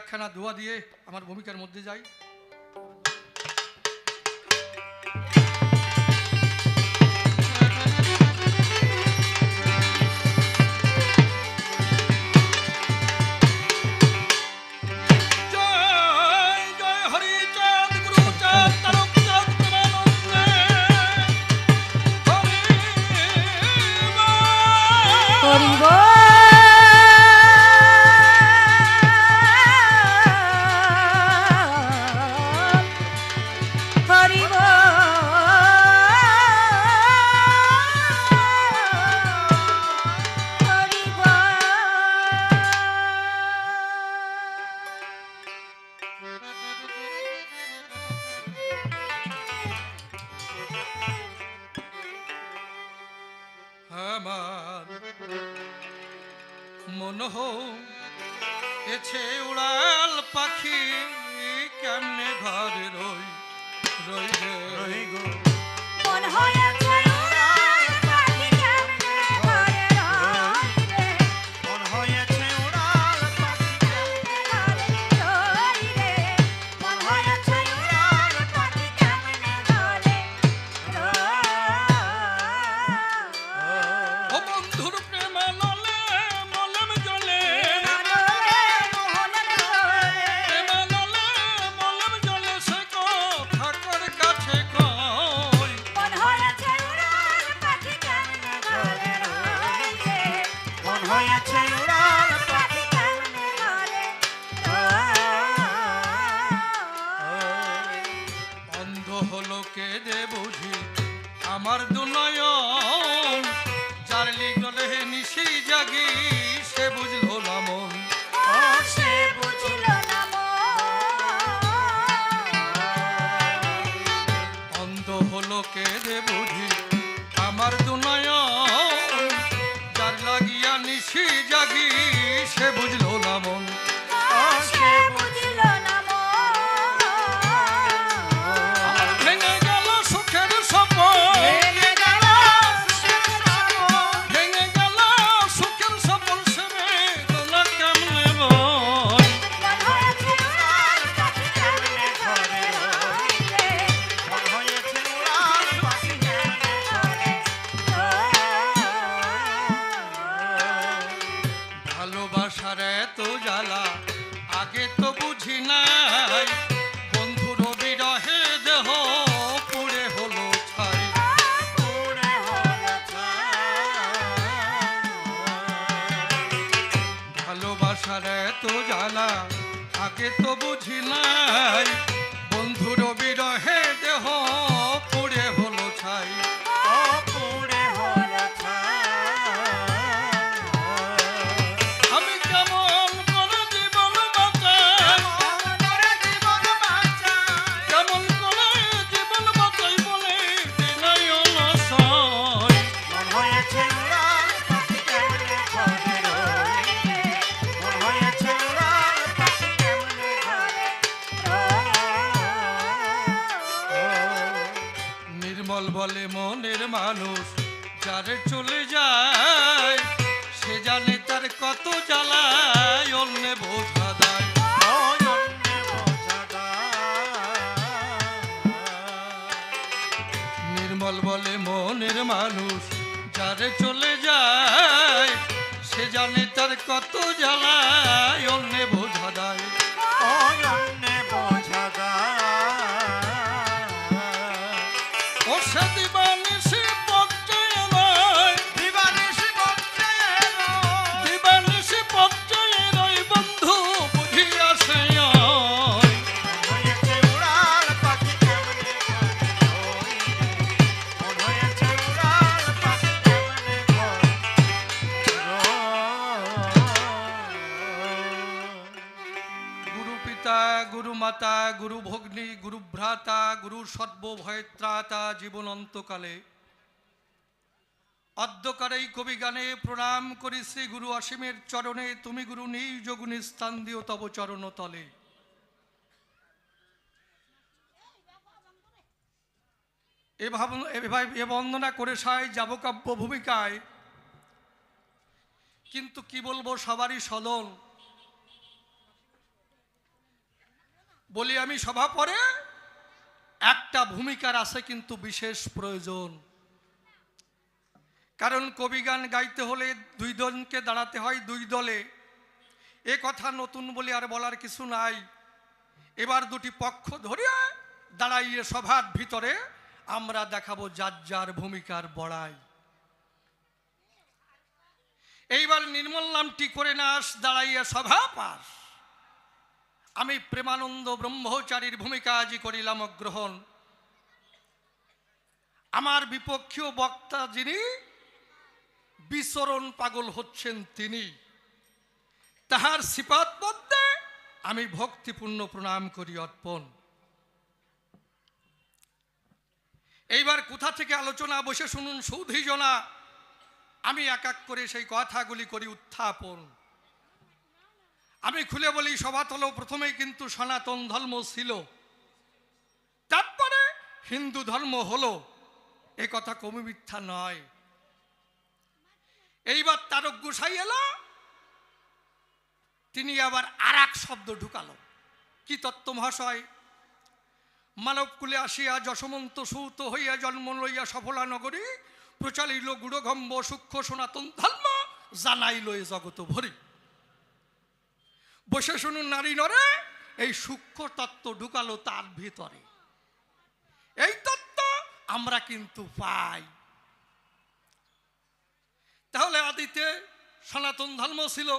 একখানা দোয়া দিয়ে আমার ভূমিকার মধ্যে যাই। আমার মন হয়েছে উড়াল পাখি কেমনে ঘরে রই রই রই গো মন হয়েছে উড়াল পাখি কেমনে ঘরে রই রে মন হয়েছে উড়াল পাখি কেমনে ঘরে রই রে মন হয়েছে উড়াল পাখি কেমনে ঘরে রই ও বন্ধুর প্রেম ললে মলম জ্বলে প্রেম ললে মলম জ্বলে সে কথার কাছে কই মন হয়েছে উড়াল পাখি কেমনে ঘরে রই রে মন হয়েছে উড়াল পাখি কেমনে ঘরে রই অন্ধ হলো কেঁদে বুঝি আমার দুনয়ন যার লিগলে নিশি জাগি সে বুঝলো না মন সে বুঝিল না অন্ধ হলো কেঁদে বুঝি আমার দুনয়ন যার লাগিয়া নিশি জাগি সে বুঝলো না মন সে বুঝিল না আমার ভেঙে গেল সুখের স্বপন ভেঙে গেল ভেঙে গেল সুখের স্বপন সে বেদনা কেমনে বল মন হয়েছে উড়াল পাখি কেমনে ঘরে রই রে মন হয়েছে উড়াল পাখি কেমনে ঘরে রই ভালোবাসার এত জ্বালা আগে তো বুঝি নাই বন্ধুর বিরহে দেহ পুড়ে হলো ছাই পুরে হলো ছাই ভালোবাসার এত জ্বালা আগে তো বুঝি নাই বন্ধুর বিরহে দেহ পুড়ে হলো ছাই পুরে হলো ছাই আমি কেমন করে জীবন বাঁচাই মনরে জীবন বাঁচাই কেমন করে জীবন বাঁচাই বলে দিনাই অলসয় মন হয়েছে উড়াল পাখি কেমনে ঘরে রই রে মন হয়েছে উড়াল পাখি কেমনে ঘরে রই নির্মল বলে মনের মানুষ যারে চলে যায় সে জানে তার কত জ্বালায় অন্যে বোঝা দেয় অন্যে বোঝা নির্মল বলে মনের মানুষ যারে চলে যায় সে জানে তার কত জ্বালায় অন্যে বোঝা দেয় অন্যে বোঝা ও সে দিবানিশি পর্যায়ে নয় দিবানিশি করছে দিবানিশি পর্যায়ে নয় বন্ধু বুঝিয়া সে আয়। হয়েছে উড়াল পাখি কেমনে ঘরে রই মন হয়েছে উড়াল পাখি কেমনে ঘরে রই গুরু পিতা গুরু মাতা গুরু ভগ্নী গুরু ভ্রাতা গুরু সর্বভয়ত্রাতা জীবন অন্তকালে অদ্যকারে কবি গানে প্রণাম করি শ্রী গুরু অসীমের চরণে তুমি গুরু নিজ গুণে স্থান দিও তব চরণ তলে। এ বন্দনা করে সাই যাব কাব্য ভূমিকায়, কিন্তু কি বলবো সবারই সদন। বলি আমি সভা পরে একটা ভূমিকার আছে কিন্তু বিশেষ প্রয়োজন। কারণ কবি গান গাইতে হলে দুই জনকে দাঁড়াতে হয় দুই দলে। এ কথা নতুন বলে আর বলার কিছু নাই। এবার দুটি পক্ষ ধরে দাঁড়াইয়ে সভার ভিতরে আমরা দেখাবো যার যার ভূমিকার বড়াই। এইবার নির্মল নামটি করে নাস দাঁড়াইয়া সভা পাস। আমি প্রেমানন্দ ব্রহ্মচারীর ভূমিকা আজি করিলাম গ্রহণ। আমার বিপক্ষীয় বক্তা যিনি বিচরণ পাগল হচ্ছেন তিনি, তাহার সিপাত মধ্যে আমি ভক্তিপূর্ণ প্রণাম করি অর্পণ। এইবার কোথা থেকে আলোচনা বসে শুনুন সৌধী জনা, আমি এক এক করে সেই কথাগুলি করি উত্থাপন। আমি খুলে বলি সভাতল প্রথমেই কিন্তু সনাতন ধর্ম ছিল, তারপরে হিন্দু ধর্ম হলো, এ কথা কমি মিথ্যা নয়। এইবার তারক গোসাই এলো, তিনি আবার আর এক শব্দ ঢুকালো। কি তত্ত্ব মহাশয়? মানবকুলে আসিয়া যশমন্ত সৌত হইয়া জন্ম লইয়া সফলা নগরী প্রচালিল গুড়গম্ব সূক্ষ্ম সনাতন ধর্ম জানাইল এ জগত ভরি। বসে শুনুন নারী নরে, এই সূক্ষ্ম তত্ত্ব ঢুকালো তার ভিতরে। এই তত্ত্ব আমরা কিন্তু পাই। তাহলে আদিতে সনাতন ধর্ম ছিল,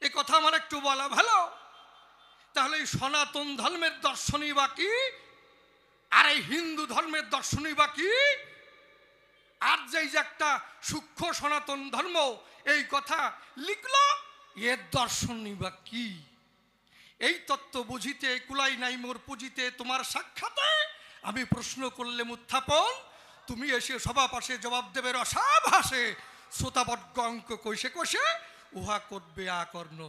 এ কথা আমার একটু বলা ভালো। তাহলে এই সনাতন ধর্মের দর্শনই বা কি, আর এই হিন্দু ধর্মের দর্শনই বা কি? আর যে একটা সূক্ষ্ম সনাতন ধর্ম এই কথা লিখলো, এর দর্শনই বা কি? এই তত্ত্ব বুঝিতে কুলাই নাই মোর পুঁজিতে, তোমার সাক্ষাতে আমি প্রশ্ন করলে উত্থাপন, তুমি এসে সভা পাশে জবাব দেবে রসাভাসে, শ্রোতাবর্গ অঙ্ক কষে কষে উহা করবে আকর্ণ।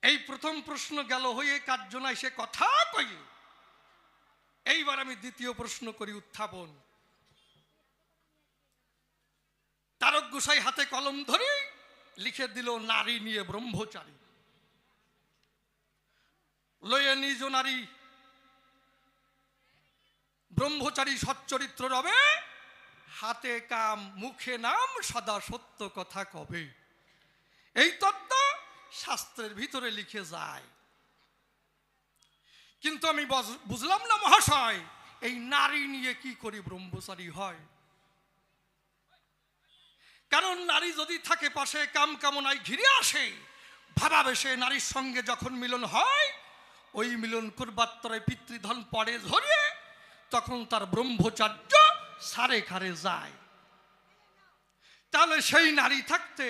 এই প্রথম প্রশ্ন গেল হয়ে কার্যনায় সে কথা কয়ে। এইবার আমি দ্বিতীয় প্রশ্ন করি উত্থাপন। তারক গোসাই হাতে কলম ধরে লিখে দিল নারী নিয়ে ব্রহ্মচারী। লয়ে নিজ নারী ব্রহ্মচারী সচ্চরিত্র রবে, হাতে কাম মুখে নাম সদা সত্য কথা কবে। এই তত্ত্ব শাস্ত্রের ভিতরে লিখে যায়, কিন্তু আমি বুঝলাম না মহাশয়, এই নারী নিয়ে কি করি ব্রহ্মচারী হয়? কারণ নারী যদি থাকে পাশে, কাম কামনায় ঘিরে আসে, ভাবাবেশে নারীর সঙ্গে যখন মিলন হয়, ওই মিলন করবার তরে পিতৃধন পড়ে ধরিয়ে, তখন তার ব্রহ্মচার্য সারে খারে যায়। তাহলে সেই নারী থাকতে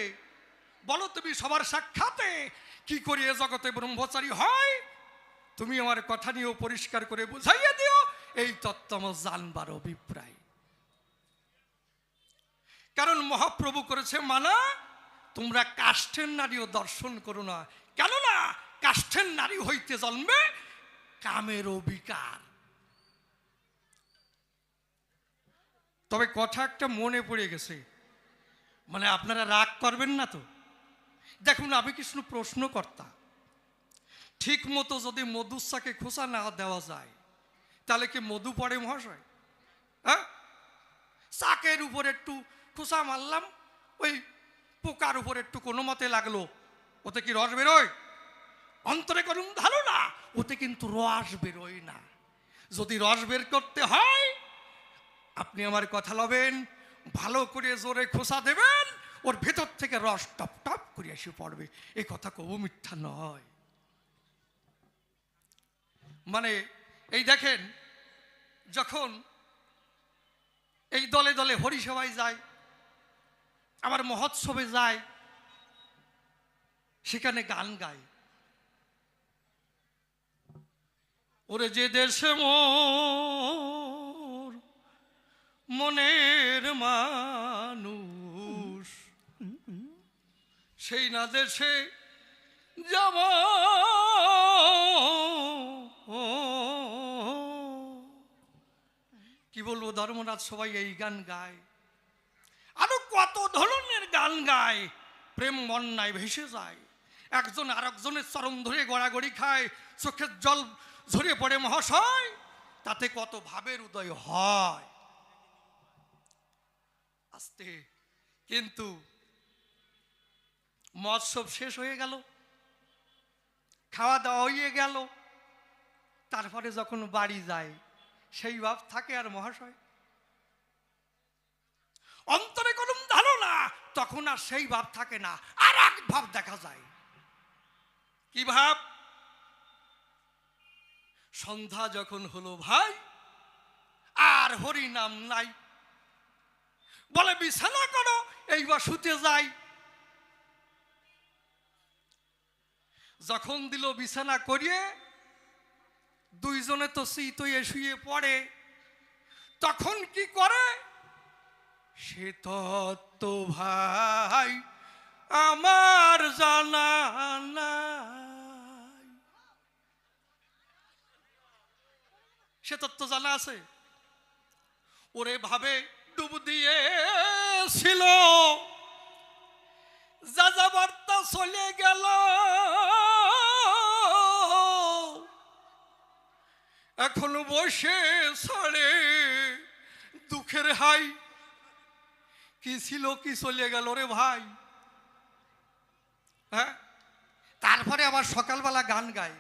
বলো তুমি সবার সাক্ষাতে কি করি এ জগতে ব্রহ্মচারী হয়? তুমি আমার কথা নিয়েও পরিষ্কার করে বুঝাইয়া দিও, এই তত্ত্ব আমার জানবার অভিপ্রায়। কারণ মহাপ্রভু করেছে মানা, তোমরা কাষ্ঠের নারীও দর্শন করো না, কেননা কাষ্ঠের নারী হইতে জন্মে কামের বিকার। তবে কথা একটা মনে পড়ে গেছে, মানে আপনারা রাগ করবেন না তো? দেখুন, আমি কৃষ্ণ প্রশ্ন কর্তা, ঠিক মতো যদি মধুসাকে খোসা না দেওয়া যায়, তাহলে কি মধু পড়ে মহাশয়? হ্যাঁ, চাকের উপর একটু খোসা মারলাম, ওই পোকার উপর একটু কোনো মতে লাগলো, ওতে কি রস বেরোয়? অন্তরে করুন ধারণা, ওতে কিন্তু রস বেরোয় না। যদি রস বের করতে হয়, আপনি আমার কথা লবেন, ভালো করে জোরে খোসা দেবেন, ওর ভেতর থেকে রস টপ টপ করে এসে পড়বে। এই কথা কবু মিথ্যা নয়। মানে এই দেখেন, যখন এই দলে দলে হরিসভায় যায়, আবার মহোৎসবে যায়, সেখানে গান গায়, ওরে যে দেশে মোর মনের মানুষ, সেই না দেশে যাব কি বলবো ধর্মরাজ সবাই এই গান গায়, আরো কত ধরনের গান গায়, প্রেম বন্যায় ভেসে যায়। একজন আরেকজনের চরণ ধরে গড়াগড়ি খায়, চোখের জল ঝরিয়ে পড়ে মহাশয়, তাতে কত ভাবের উদয় হয়। আস্তে কিন্তু মৎসব শেষ হয়ে গেল, খাওয়া দাওয়া হয়ে গেল, তারপরে যখন বাড়ি যায় সেই ভাব থাকে আর মহাশয়? অন্তরে কোনো ধারণা, তখন আর সেই ভাব থাকে না, আর এক ভাব দেখা যায়। কি ভাব? সন্ধ্যা যখন হলো ভাই, আর হরি নাম নাই, বলে বিছানা করো, এইবার শুতে যাই। যখন দিল বিছানা করিয়ে, দুইজনে তো শীতয়ে শুয়ে পড়ে, তখন কি করে? সে তত্ত্ব ভাই আমার জানা নাই। সে তত্ত্ব জানা আছে? ওরে ভাবে ডুব দিয়েছিল, যাযাবরটা চলে গেল, এখনো বসে ছাড়ে দুঃখের হাই। কি ছিল, কি চলে গেল রে ভাই? হ্যাঁ, তারপরে আবার সকালবেলা গান গায়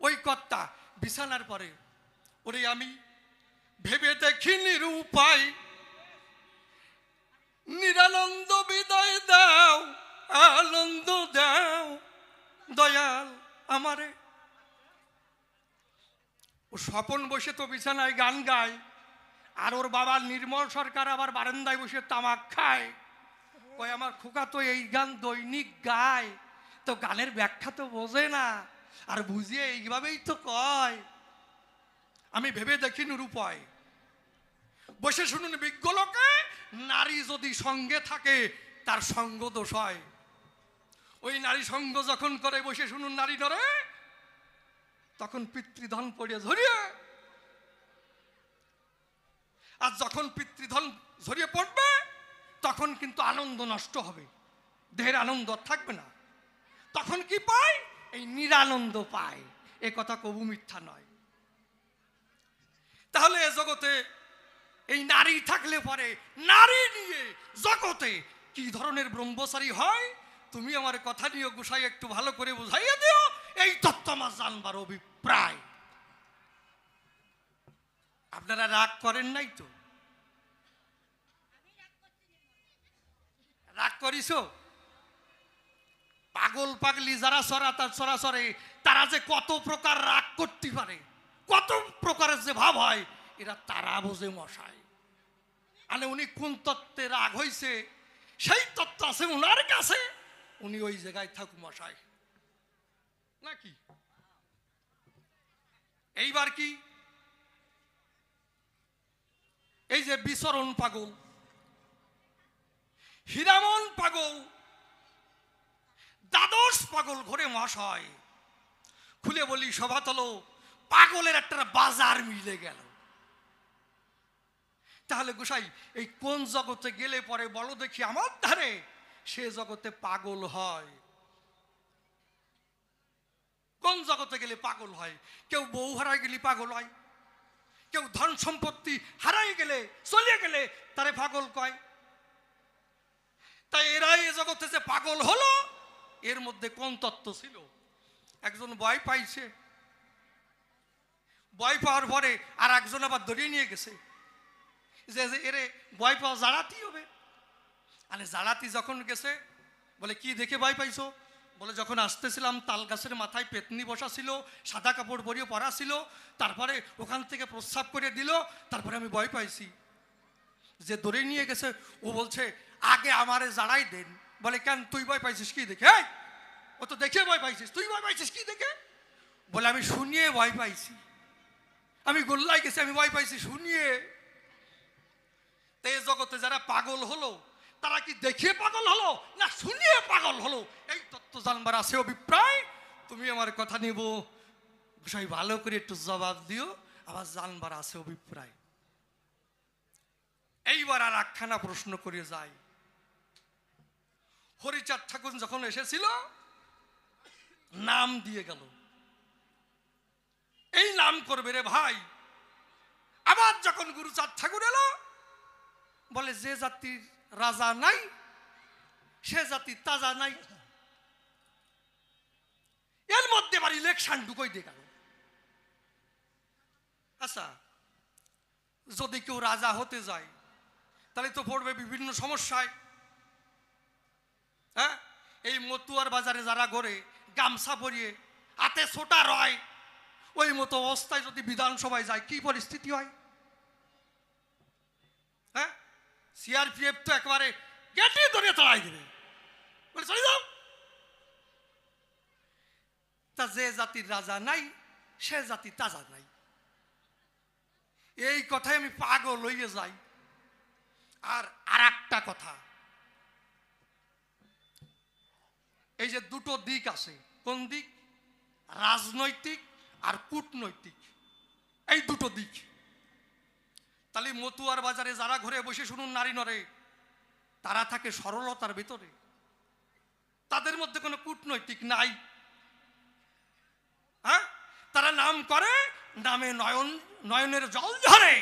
ওই কর্তা বিছানার পরে, ওরে আমি ভেবে দেখিনি উপায়, নিরানন্দ বিদায় দাও, আনন্দ দাও দয়াল আমারে। ও স্বপন বসে তো বিছানায় গান গায়, আর ওর বাবা নির্মল সরকার আবার বারান্দায় বসে তামাক খায়। ওই আমার খোকা তো এই গান দৈনিক গায়, তো গানের ব্যাখ্যা তো বোঝে না, আর বুঝিয়ে এইভাবেই তো কয়, আমি ভেবে দেখি নিরুপায়। বসে শুনুন বিজ্ঞ লোকে, নারী যদি সঙ্গে থাকে তার সঙ্গ দোষ হয়। ওই নারী সঙ্গ যখন করে, বসে শুনুন নারী ধরে, তখন পিতৃধন পড়ে ঝরিয়ে, আর যখন পিতৃধন ঝরিয়ে পড়বে তখন কিন্তু আনন্দ নষ্ট হবে, দেহের আনন্দ থাকবে না। তখন কি পায়? এই নিরানন্দ পায়। এ কথা কবু মিথ্যা নয়। তাহলে এ জগতে এই নারী থাকলে পরে, নারী নিয়ে জগতে কি ধরনের ব্রহ্মচারী হয়, তুমি আমার কথা নিয়ে গোসাই একটু ভালো করে বুঝাইয়া দিও, এই তত্ত্ব আমার জানবার অভিপ্রায়। আপনারা রাগ করেন নাই তো? রাগ করিস? পাগল পাগলি যারা চরাচরে, তারা যে কত প্রকার রাগ করতে পারে, কত প্রকারের যে ভাব হয়, এরা তারা বোঝে মশাই। মানে উনি কোন তত্ত্বে রাগ হইছে, সেই তত্ত্ব আছে উনার কাছে, উনি ওই জায়গায় থাকুক মশাই নাকি। এইবার কি, এই যে বিচরণ পাগল, হীরামন পাগল, দ্বাদশ পাগল ঘরে মহাশয়, খুলে বলি সভাতল, পাগলের একটা বাজার মিলে গেল। তাহলে গোসাই এই কোন জগতে গেলে পরে বলো দেখি আমার ধারে, সে জগতে পাগল হয়? কোন জগতে গেলে পাগল হয়? কেউ বউ হারাই গেলে পাগল হয়, কেউ ধন সম্পত্তি হারাই গেলে, চলিয়ে গেলে তারে পাগল কয়। তাই এরা এ জগতে যে পাগল হলো, এর মধ্যে কোন তত্ত্ব ছিল? একজন ভয় পাইছে, ভয় পাওয়ার পরে আর একজন আবার ধরিয়ে নিয়ে গেছে, যে এরে ভয় পাওয়া জাড়াতি হবে। আরে জাড়াতি যখন গেছে, বলে কি দেখে ভয় পাইছো? বলে যখন আসতেছিলাম তাল গাছের মাথায় পেতনি বসা ছিল, সাদা কাপড় পরিয়ে পরা ছিল, তারপরে ওখান থেকে প্রস্রাব করে দিল, তারপরে আমি ভয় পাইছি। যে ধরে নিয়ে গেছে ও বলছে আগে আমারে জাড়াই দেন। বলে কেন, তুই ভয় পাইছিস কি দেখে? ও তো দেখে ভয় পাইছিস, তুই ভয় পাইছিস কি দেখে? বলে আমি শুনিয়ে ভয় পাইছি, আমি গোল্লাই গেছি, আমি ভয় পাইছি শুনিয়ে। এই জগতে যারা পাগল হলো, তারা কি দেখে পাগল হলো না শুনিয়ে পাগল হলো? এই তত্ত্ব জানবার আছে অভিপ্রায়। তুমি আমার কথা নিব, বিষয় ভালো করে একটু জবাব দিও, আবার জানবার আছে অভিপ্রায়। এইবার আর একখানা প্রশ্ন করে যাই। হরিচাঁদ ঠাকুর যখন এসেছিল, নাম দিয়ে গেল। এই নাম করবে রে ভাই। আবার যখন গুরুচাঁদ ঠাকুর এলো, বলে যে জাতির রাজা নাই সে জাতি তাজা নাই। এর মধ্যে আবার ইলেকশন ঢুকই দিয়ে গেল। আচ্ছা, যদি কেউ রাজা হতে যায় তাহলে তো পড়বে বিভিন্ন সমস্যায়। হ্যাঁ, এই মতুয়ার বাজারে যারা ঘরে গামছা পরিয়ে হাতে ছোটা রয়, ওই মতো অবস্থায় যদি বিধানসভায় যায় কি পরিস্থিতি হয়? হ্যাঁ, সিআরপিএফ তো একেবারে গেটে ধরে তাড়াই দেবে, বলে চলে যাও। তা যে জাতির রাজা নাই সে জাতি তাজা নাই, এই কথাই আমি পাগল হইয়ে যাই। আর একটা কথা, এই যে দুটো দিক আছে, কোন দিক? রাজনৈতিক আর কূটনৈতিক, এই দুটো দিক। তাহলে মতুয়ার বাজারে যারা ঘরে বসে শুনুন নারী নরে, তারা থাকে সরলতার ভিতরে, তাদের মধ্যে কোনো কূটনৈতিক নাই। হ্যাঁ, তারা নাম করে, নামে নয়নের জল ঝরে,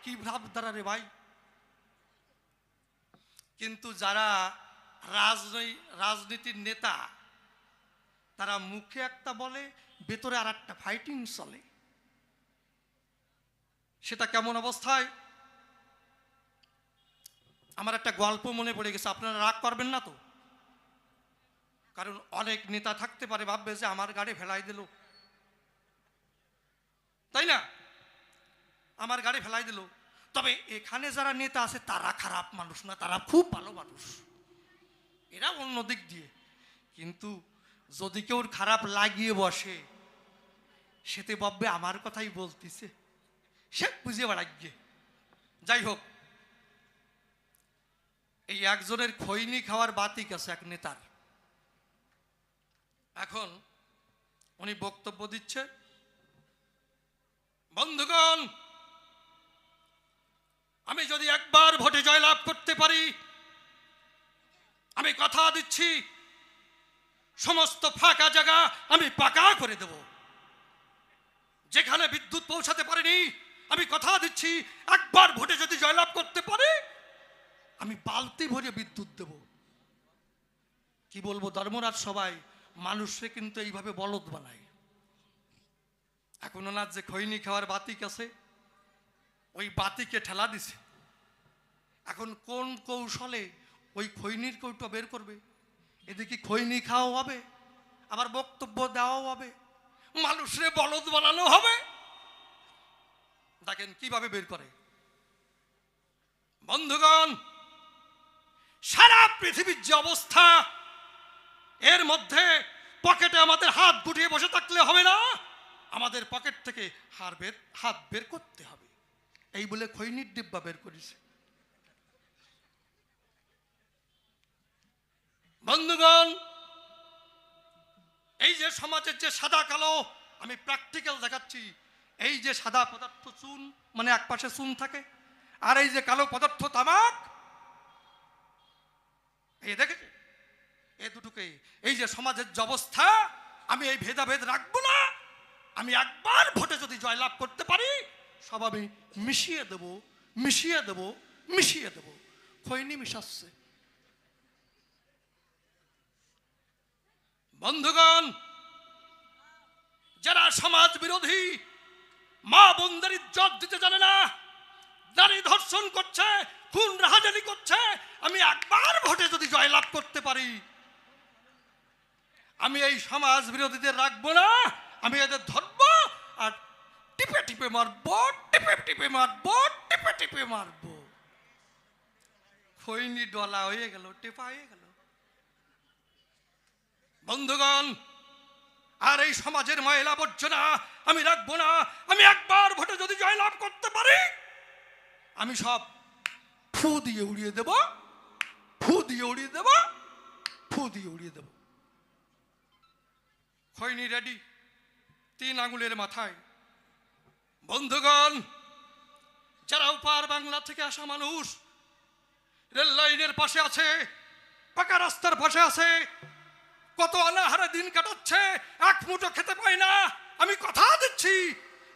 কি ভাবধারা রে ভাই। কিন্তু যারা রাজনীতির নেতা, তারা মুখে একটা বলে, ভেতরে আর একটা ফাইটিং চলে। সেটা কেমন অবস্থায়? আমার একটা গল্প মনে পড়ে গেছে, আপনারা রাগ করবেন না তো? কারণ অনেক নেতা থাকতে পারে ভাববে যে আমার গাড়ি ফেলাই দিল, তাই না? আমার গাড়ি ফেলাই দিল। তবে এখানে যারা নেতা আছে তারা খারাপ মানুষ না, তারা খুব ভালো মানুষ, এরা অন্য দিক দিয়ে। কিন্তু যদি কেউ খারাপ লাগিয়ে বসে, সেতে ভাববে আমার কথাই বলতেছে, সে বুঝে বেড়াইয়ে। যাই হোক, এই একজনের খৈনি খাওয়ার বাতিক আছে এক নেতার। এখন উনি বক্তব্য দিচ্ছে, বন্ধুগণ, আমি যদি একবার ভোটে জয়লাভ করতে পারি, আমি কথা দিচ্ছি সমস্ত ফাঁকা জায়গা আমি পাকা করে দেব। যেখানে বিদ্যুৎ পৌঁছাতে পারেনি, আমি কথা দিচ্ছি একবার ভোটে যদি জয়লাভ করতে পারি, আমি বালতি ভরে বিদ্যুৎ দেব। কি বলবো, ধর্মরাজ সবাই মানুষে কিন্তু এইভাবে বলদ বানায়। এখন ওনার যে খৈনি খাওয়ার বাতিক আছে, ওই বাতিকে ঠেলা দিছে। এখন কোন কৌশলে ওই খৈনির কৌটা বের করবে? এদিকে খৈনি খাওয়া হবে, আবার বক্তব্য দেওয়াও হবে, মানুষরে বলদ বানানো হবে। দেখেন কিভাবে বের করে। বন্ধুগণ, সারা পৃথিবীর যে অবস্থা, এর মধ্যে পকেটে আমাদের হাত গুটিয়ে বসে থাকলে হবে না, আমাদের পকেট থেকে হাত বের করতে হবে। এই বলে খৈনির ডিব্বা বের করেছে। বন্ধুগণ, এই যে সমাজের যে সাদা কালো, আমি প্র্যাকটিক্যাল দেখাচ্ছি। এই যে সাদা পদার্থ চুন, মানে এক পাশে চুন থাকে, আর এই যে কালো পদার্থ তামাক, এই দেখেছে, এই দুটোকে, এই যে সমাজের যে অবস্থা, আমি এই ভেদাভেদ রাখবো না। আমি একবার ভোটে যদি জয়লাভ করতে পারি, সব আমি মিশিয়ে দেব, মিশিয়ে দেব, মিশিয়ে দেব। খৈনি মিশাচ্ছে। বন্ধুগণ, যারা সমাজ বিরোধী, মা বোনদের ইজ্জত দিতে জানে না, নারী ধর্ষণ করছে, খুন রাহাজানি করছে, আমি একবার ভোটে যদি জয়লাভ করতে পারি, আমি এই সমাজ বিরোধীদের রাখবো না, আমি এদের ধরবো আর টিপে টিপে মারবো, টিপে টিপে মারবো, টিপে টিপে মারবো। খৈনি ডলা হয়ে গেল, টেপা হয়ে গেল। বন্ধুগণ, আর এই সমাজের ময়লা আবর্জনা আমি রাখবো না। আমি একবার ভোটে যদি জয়লাভ করতে পারি, আমি সব ফু দিয়ে উড়িয়ে দেব, ফু দিয়ে উড়িয়ে দেব, ফু দিয়ে উড়িয়ে দেব। খৈনি রেডি, 3 আঙুলের মাথায়। বন্ধুগণ, যারা উপার বাংলা থেকে আসা মানুষ, রেল লাইনের পাশে আছে, পাকা রাস্তার পাশে আছে, কত অনাহারে দিন কাটাচ্ছে, এক মুঠো খেতে পায় না। আমি কথা দিচ্ছি,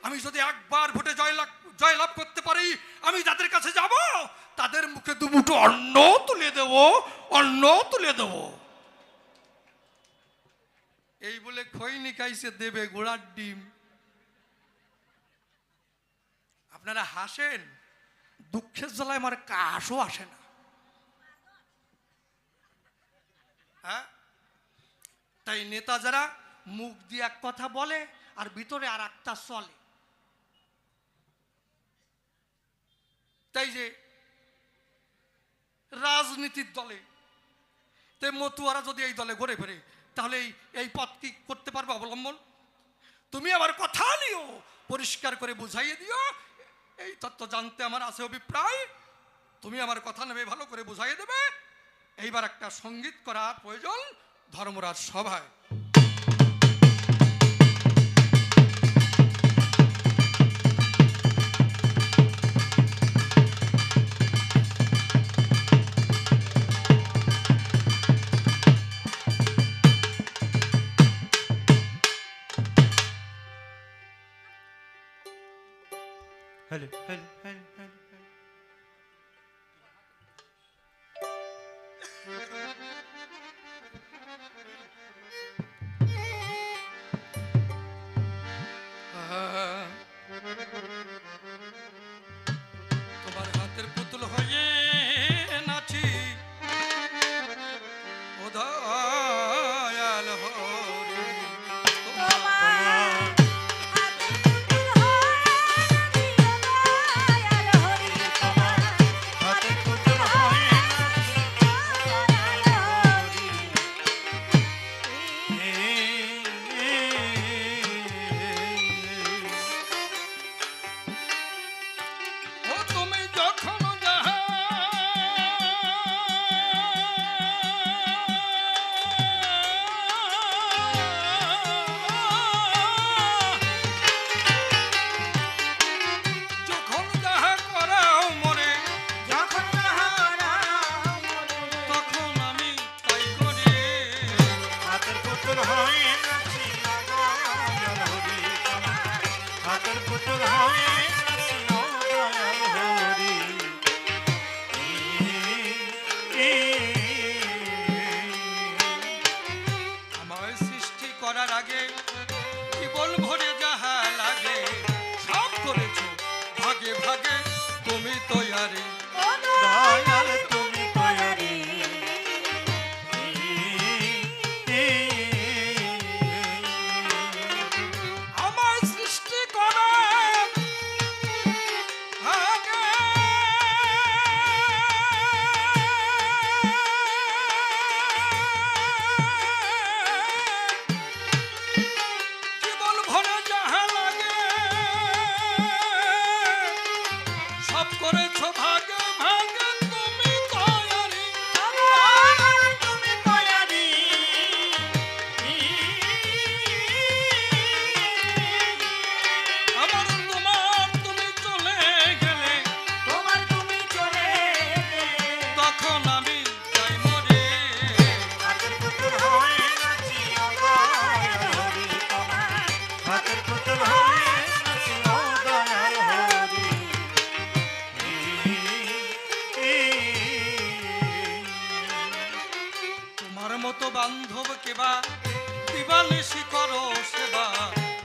আমি যদি একবার ভোটে জয়লাভ করতে পারি, আমি যাদের কাছে যাব তাদের মুখে দুমুঠো অন্ন তুলে দেব, অন্ন তুলে দেব। এই বলে খৈনি খাইছে দেবে গোড়ার ডিম। আপনারা হাসেন, দুঃখের জ্বালায় আমার কাশও আসে না। হ্যাঁ, তাই নেতা যারা মুখ দিয়ে এক কথা বলে আর ভিতরে আর একটা চলে, তাই যে রাজনীতির দলে তে মতুয়ারা যদি এই দলে ঘুরে ফেরে, তাহলে এই পথ কি করতে পারবে অবলম্বন? তুমি আমার কথা নিও, পরিষ্কার করে বুঝাইয়ে দিও। এই তত্ত্ব জানতে আমার আছে অভিপ্রায়, তুমি আমার কথা নেবে, ভালো করে বুঝাইয়ে দেবে। এইবার একটা সঙ্গীত করার প্রয়োজন ধর্মরাজ সভায়। হ্যালো হ্যালো হ্যালো হ্যালো তোমার হাতের পুতুল হয়ে নাচি ও দয়াল হরি, ও তুমি যখন যাহা যখন যাহা করাও মরে, তখন আমি তাই করি। হাতের পুতুল হয়ে নাচি ও দয়াল হরি তোমার, হাতের পুতুল হয়ে নাচি ও দয়াল হরি। আমায় সৃষ্টি করার আগে জীবন ভরে যাহা লাগে সব করেছো ভাগে ভাগে, তুমি তৈয়ারি। দয়াল তুমি তৈয়ারি। আমায় সৃষ্টি করার আগে জীবন ভরে যাহা লাগে সব করেছো ভাগে ভাগে, তুমি তৈয়ারি। দয়াল তুমি তৈয়ারি। আমার তোমার তুমি চলে গেলে, তোমার তুমি চলে গেলে, তখন আমি যাই মরে। হাতের পুতুল হয়ে নাচি ও দয়াল হরি তোমার, হাতের পুতুল হয়ে নাচি ও দয়াল হরি। তোমার মতো বান্ধব কেবা দিবানিশি করো সেবা,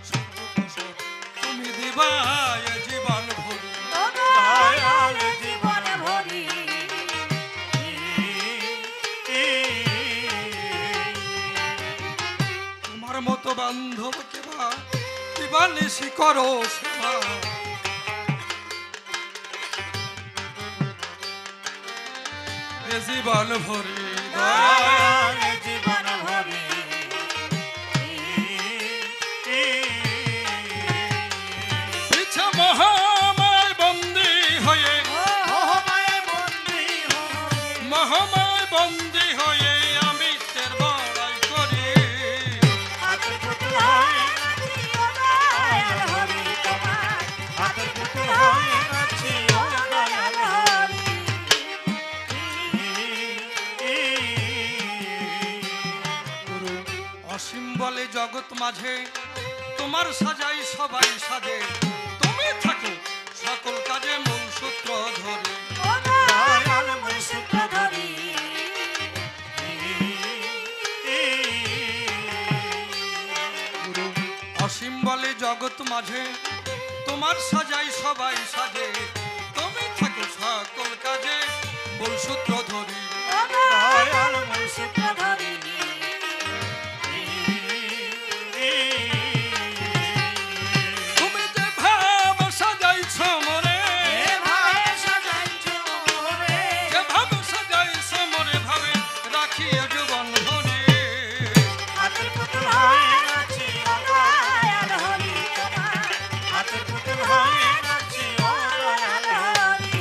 সব তুমি দিবা এ জীবন ভরি। দয়াল জীবন ভরি। তোমার মতো বান্ধব কেবা দিবানিশি করো সেবা, এ জীবন ভরি। দয়াল জীবন ভরি। পিছা মহামায় বন্দী হয়ে, মোহমায় বন্দী হয়ে, মহামায় বন্দী হয়ে আমি তের বড়াই করি। হাতের পুতুল হয়ে নাচি ও দয়াল হরি তোমার, হাতের পুতুল হয়ে নাচি ও দয়াল হরি। গুরু মাঝে তোমার সাজাই সবাই সাজে তুমি থাকো সকল কাজে মূল সূত্র ধরে দয়াল মূল সূত্র ধরি গুরু অসীম বলে জগৎ মাঝে তোমার সাজাই সবাই সাজে তুমি থাকো সকল কাজে মূল সূত্র ধরি দয়াল মূল সূত্র ধরি তুমি যে ভাব সাজাইছ মরে যে ভাব সাজাইছ মরে ভাবে রাখি জীবন ধরে হাতের পুতুল হয়ে নাচি দয়াল হরি হাতের পুতুল হয়ে নাচি দয়াল হরি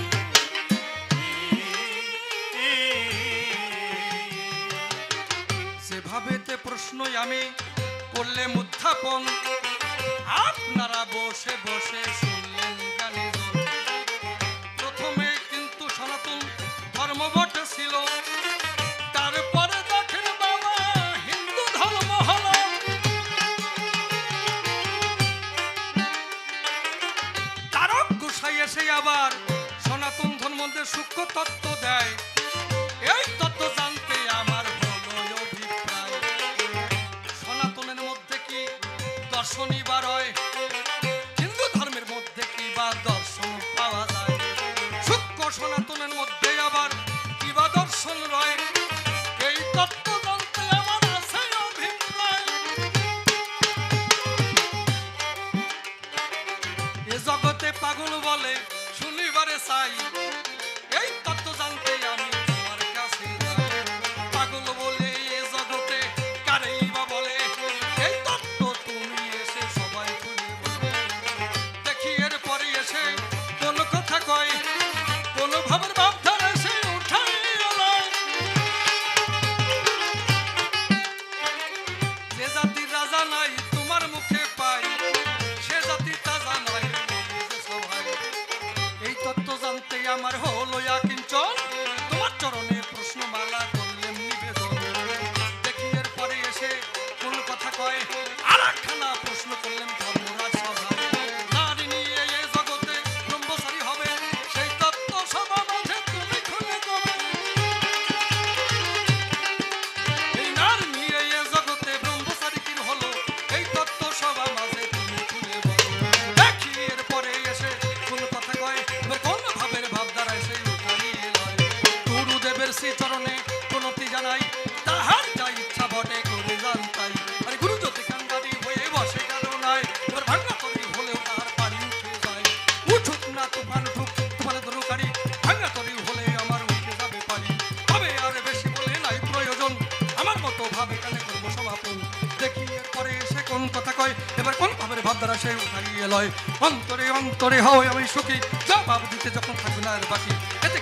সেভাবেতে প্রশ্নই আমি করলেম উত্থাপন আপনারা বসে বসে শুনলেন গানের দোল। প্রথমে কিন্তু সনাতন ধর্ম বটে ছিল তারপরে দেখেন বাবা হিন্দু ধর্ম হলো তারক গোসাই এসে আবার সনাতন ধর্মদের সূক্ষ্ম তত্ত্ব দেয় এই তত্ত্ব জানতে আমার হলো অভিপ্রায় সনাতনের মধ্যে কি দর্শনই বা রয় হিন্দু ধর্মের মধ্যে কি বা দর্শন পাওয়া যায় সূক্ষ্ম সনাতনের মধ্যে আবার কি বা দর্শন রয় এই তত্ত্ব জানতে আমার আছে অভিপ্রায় এ জগতে পাগল বলে শুনিবারে চাই এই তত্ত্ব জানতে আমি তোমার কাছে যাই পাগল বলে এ জগতে কারেই বা বলে এই তত্ত্ব তুমি এসে সবাই খুলে বলে দেখি এর পরে এসে কোন কথা কয় কোন ভাবের ভাবধারা এসে উঠাই লয় যে জাতির রাজা নাই তোমার মুখে পাই সে জাতি তাজা নাই বলি যে সবাই এই তত্ত্ব জানতে আমার হলো কিঞ্চন তোমার চরণে প্রশ্নমালা করলেন নিবেদন দেখি এর পরে এসে কোন কথা কয় আর একখানা প্রশ্ন করলেন ধর্মরাজ সভায় নারী নিয়ে এ জগতে ব্রহ্মচারী হবে সেই তত্ত্ব সভা মাঝে তুমি খুলে দেবে এই নারী নিয়ে এ জগতে ব্রহ্মচারী কি হলো এই তত্ত্ব সভা মাঝে তুমি খুলে বলো দেখি এর পরে এসে কোন কথা কয় কোন ভাবের ভাবধারা সেই উঠাইয়ে লয় গুরুদেবের শ্রীচরণে প্রণতি জানাই তাহার যা ইচ্ছা বটে করে জানতাই আরে গুরু যদি কাঙ্গারি হয়ে বসে গেল নাই এবার ভাঙ্গা তরি হলেও তাহার বাড়ি উঠে যায় উঠুক না তুফান উঠুক তুফানে দরকারি ভাঙ্গা তরি হলে আমার উঠে যাবে পারি তবে আর বেশি বলে নাই প্রয়োজন আমার মতো ভাবে কানে করবো সমাপন দেখি এরপরে এসে কোন কথা কয় এবার কোন ভাবের ভাবধারা সে উঠাইয়ে লয় অন্তরে অন্তরে হয় আমি সুখী যা ভাব দিতে যখন থাকবে না আর বাকি এতে